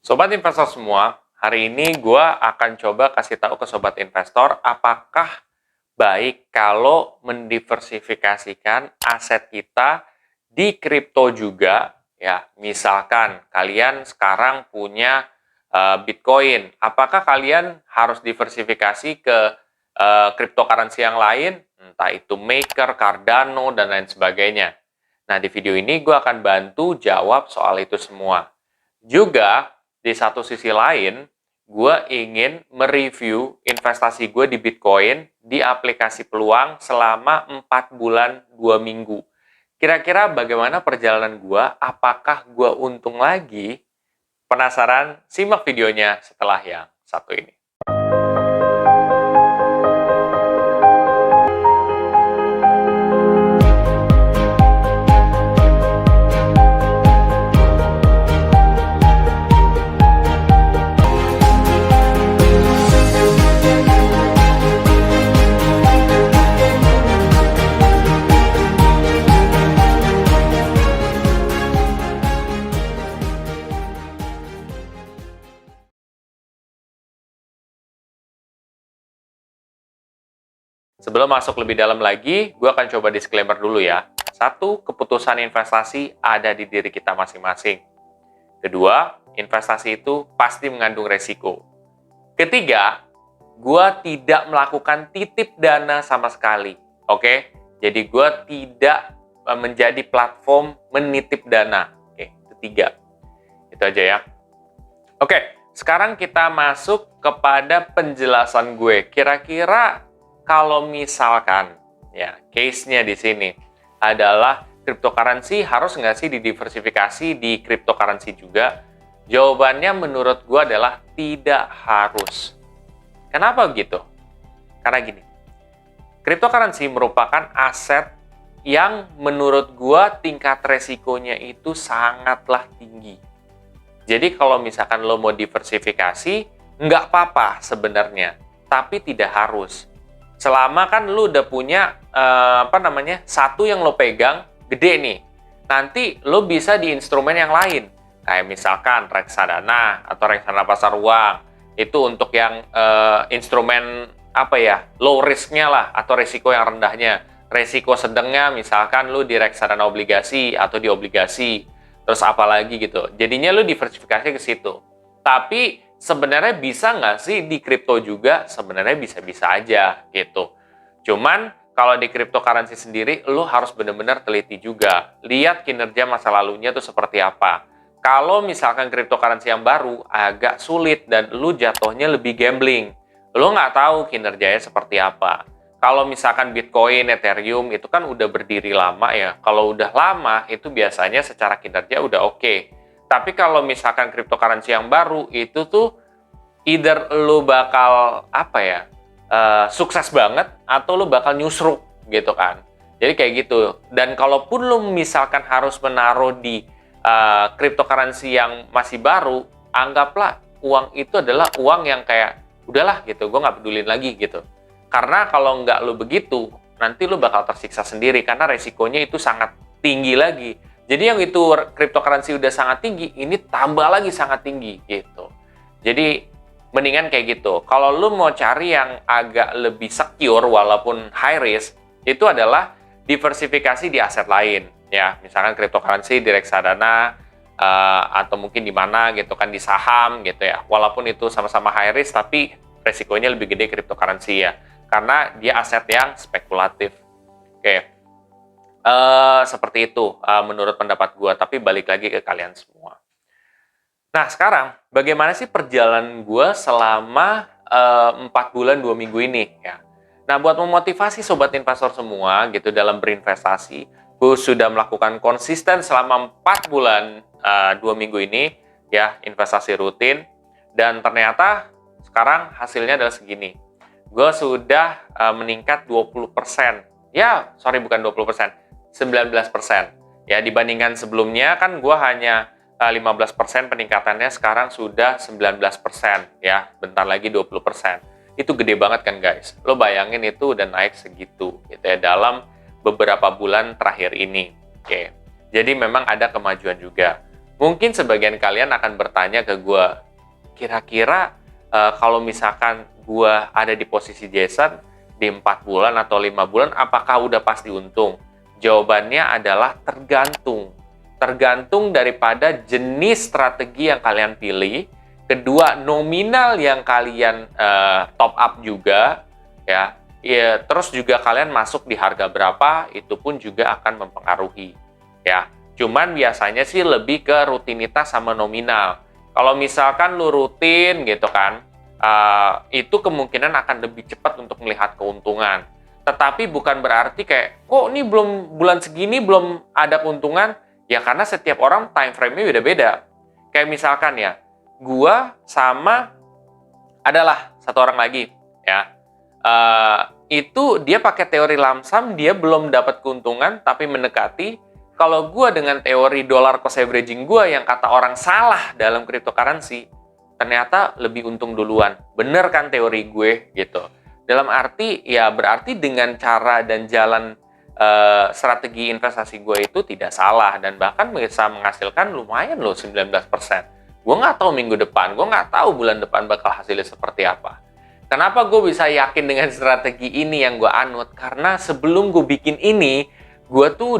Sobat investor semua, hari ini gue akan coba kasih tahu ke sobat investor apakah baik kalau mendiversifikasikan aset kita di kripto juga. Ya, misalkan kalian sekarang punya Bitcoin, apakah kalian harus diversifikasi ke cryptocurrency yang lain, entah itu Maker, Cardano, dan lain sebagainya. Nah, di video ini gue akan bantu jawab soal itu semua. Juga, di satu sisi lain, gue ingin mereview investasi gue di Bitcoin di aplikasi peluang selama 4 bulan 2 minggu. Kira-kira bagaimana perjalanan gue? Apakah gue untung lagi? Penasaran? Simak videonya setelah yang satu ini. Sebelum masuk lebih dalam lagi, gue akan coba disclaimer dulu ya. Satu, keputusan investasi ada di diri kita masing-masing. Kedua, investasi itu pasti mengandung resiko. Ketiga, gue tidak melakukan titip dana sama sekali. Oke? Jadi gue tidak menjadi platform menitip dana. Oke, ketiga. Itu aja ya. Oke, sekarang kita masuk kepada penjelasan gue. Kira-kira kalau misalkan, ya, case-nya di sini adalah cryptocurrency harus nggak sih didiversifikasi di cryptocurrency juga? Jawabannya menurut gue adalah tidak harus. Kenapa begitu? Karena gini, cryptocurrency merupakan aset yang menurut gue tingkat resikonya itu sangatlah tinggi. Jadi kalau misalkan lo mau diversifikasi, nggak apa-apa sebenarnya, tapi tidak harus. Selama kan lu udah punya satu yang lo pegang gede nih, nanti lo bisa di instrumen yang lain, kayak misalkan reksadana atau reksadana pasar uang. Itu untuk yang instrumen low risknya lah, atau resiko yang rendahnya. Resiko sedangnya misalkan lu di reksadana obligasi atau di obligasi, terus apalagi gitu. Jadinya lu diversifikasi ke situ. Tapi sebenarnya bisa nggak sih di kripto juga? Sebenarnya bisa-bisa aja gitu. Cuman kalau di cryptocurrency sendiri, lu harus benar-benar teliti juga. Lihat kinerja masa lalunya tuh seperti apa. Kalau misalkan cryptocurrency yang baru, agak sulit dan lu jatuhnya lebih gambling. Lu nggak tahu kinerjanya seperti apa. Kalau misalkan Bitcoin, Ethereum, itu kan udah berdiri lama ya. Kalau udah lama, itu biasanya secara kinerja udah oke. Tapi kalau misalkan cryptocurrency yang baru, itu tuh either lu bakal sukses banget atau lu bakal nyusruk gitu kan. Jadi kayak gitu. Dan kalaupun lu misalkan harus menaruh di cryptocurrency yang masih baru, anggaplah uang itu adalah uang yang kayak udahlah gitu, gue nggak pedulin lagi gitu. Karena kalau nggak lu begitu, nanti lu bakal tersiksa sendiri karena resikonya itu sangat tinggi lagi. Jadi yang itu cryptocurrency udah sangat tinggi, ini tambah lagi sangat tinggi gitu. Jadi mendingan kayak gitu. Kalau lu mau cari yang agak lebih secure walaupun high risk, itu adalah diversifikasi di aset lain. Ya, misalkan cryptocurrency di reksadana, atau mungkin di mana gitu kan, di saham gitu ya. Walaupun itu sama-sama high risk, tapi resikonya lebih gede cryptocurrency ya. Karena dia aset yang spekulatif. Oke. Seperti itu menurut pendapat gue, tapi balik lagi ke kalian semua. Nah, sekarang bagaimana sih perjalanan gue selama 4 bulan 2 minggu ini ya. Nah, buat memotivasi sobat investor semua gitu dalam berinvestasi, gue sudah melakukan konsisten selama 4 bulan 2 minggu ini ya, investasi rutin, dan ternyata sekarang hasilnya adalah segini. Gue sudah meningkat 20%. Ya, sorry, bukan 20%. 19%. Ya, dibandingkan sebelumnya kan gue hanya 15% peningkatannya, sekarang sudah 19%. Ya, bentar lagi 20%. Itu gede banget kan guys. Lo bayangin itu udah naik segitu gitu ya dalam beberapa bulan terakhir ini. Oke. Jadi memang ada kemajuan juga. Mungkin sebagian kalian akan bertanya ke gue, kira-kira kalau misalkan gue ada di posisi Jason di 4 bulan atau 5 bulan, apakah udah pasti untung? Jawabannya adalah tergantung. Tergantung daripada jenis strategi yang kalian pilih, kedua nominal yang kalian top up juga, ya. Ya, terus juga kalian masuk di harga berapa, itu pun juga akan mempengaruhi, ya. Cuman biasanya sih lebih ke rutinitas sama nominal. Kalau misalkan lu rutin gitu kan, itu kemungkinan akan lebih cepat untuk melihat keuntungan. Tetapi bukan berarti kayak, kok ini belum bulan segini belum ada keuntungan, ya karena setiap orang time frame-nya beda-beda. Kayak misalkan ya, gua sama adalah satu orang lagi, ya. Itu dia pakai teori lamsam, dia belum dapat keuntungan tapi mendekati. Kalau gue dengan teori dollar cost averaging gue yang kata orang salah dalam cryptocurrency, ternyata lebih untung duluan. Bener kan teori gue gitu. Dalam arti ya berarti dengan cara dan jalan strategi investasi gue itu tidak salah dan bahkan bisa menghasilkan lumayan loh 19%. Gue nggak tahu minggu depan, gue nggak tahu bulan depan bakal hasilnya seperti apa. Kenapa gue bisa yakin dengan strategi ini yang gue anut? Karena sebelum gue bikin ini, gue tuh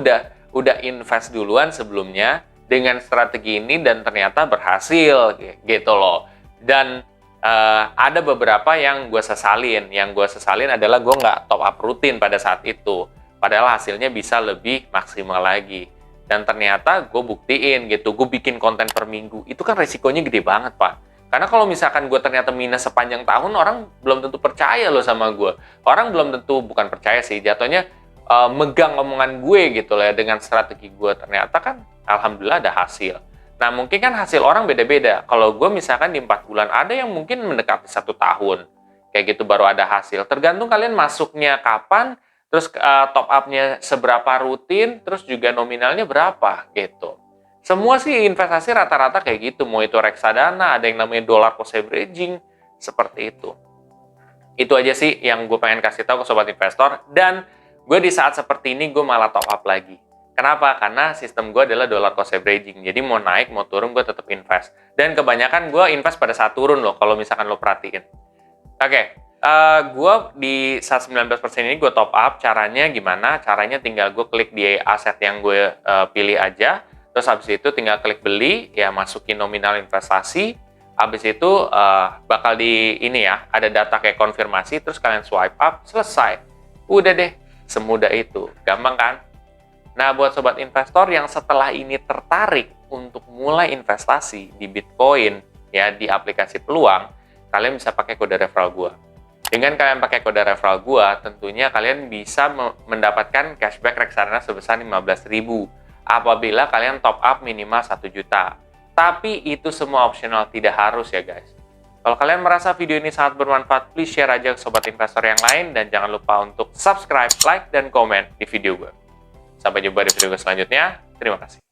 udah invest duluan sebelumnya dengan strategi ini dan ternyata berhasil gitu loh. Dan ada beberapa yang gue sesalin. Yang gue sesalin adalah gue nggak top up rutin pada saat itu. Padahal hasilnya bisa lebih maksimal lagi. Dan ternyata gue buktiin gitu, gue bikin konten per minggu. Itu kan resikonya gede banget, Pak. Karena kalau misalkan gue ternyata minus sepanjang tahun, orang belum tentu percaya loh sama gue. Orang belum tentu, bukan percaya sih, jatuhnya megang omongan gue gitu loh ya, dengan strategi gue. Ternyata kan, alhamdulillah ada hasil. Nah, mungkin kan hasil orang beda-beda. Kalau gue misalkan di 4 bulan, ada yang mungkin mendekati 1 tahun. Kayak gitu baru ada hasil. Tergantung kalian masuknya kapan, terus top up-nya seberapa rutin, terus juga nominalnya berapa gitu. Semua sih investasi rata-rata kayak gitu, mau itu reksadana, ada yang namanya dollar cost averaging, seperti itu. Itu aja sih yang gue pengen kasih tahu ke sobat investor, dan gue di saat seperti ini gue malah top up lagi. Kenapa? Karena sistem gue adalah dollar cost averaging, jadi mau naik, mau turun, gue tetap invest. Dan kebanyakan gue invest pada saat turun loh, kalau misalkan lo perhatiin. Oke, gue di saat 19% ini gue top up, caranya gimana? Caranya tinggal gue klik di aset yang gue pilih aja, terus habis itu tinggal klik beli, ya masukin nominal investasi, habis itu bakal di ini ya, ada data kayak konfirmasi, terus kalian swipe up, selesai. Udah deh, semudah itu. Gampang kan? Nah, buat sobat investor yang setelah ini tertarik untuk mulai investasi di Bitcoin, ya di aplikasi Peluang, kalian bisa pakai kode referral gua. Dengan kalian pakai kode referral gua, tentunya kalian bisa mendapatkan cashback reksadana sebesar 15.000 apabila kalian top up minimal 1 juta. Tapi itu semua optional, tidak harus ya guys. Kalau kalian merasa video ini sangat bermanfaat, please share aja ke sobat investor yang lain, dan jangan lupa untuk subscribe, like, dan komen di video gue. Sampai jumpa di video selanjutnya. Terima kasih.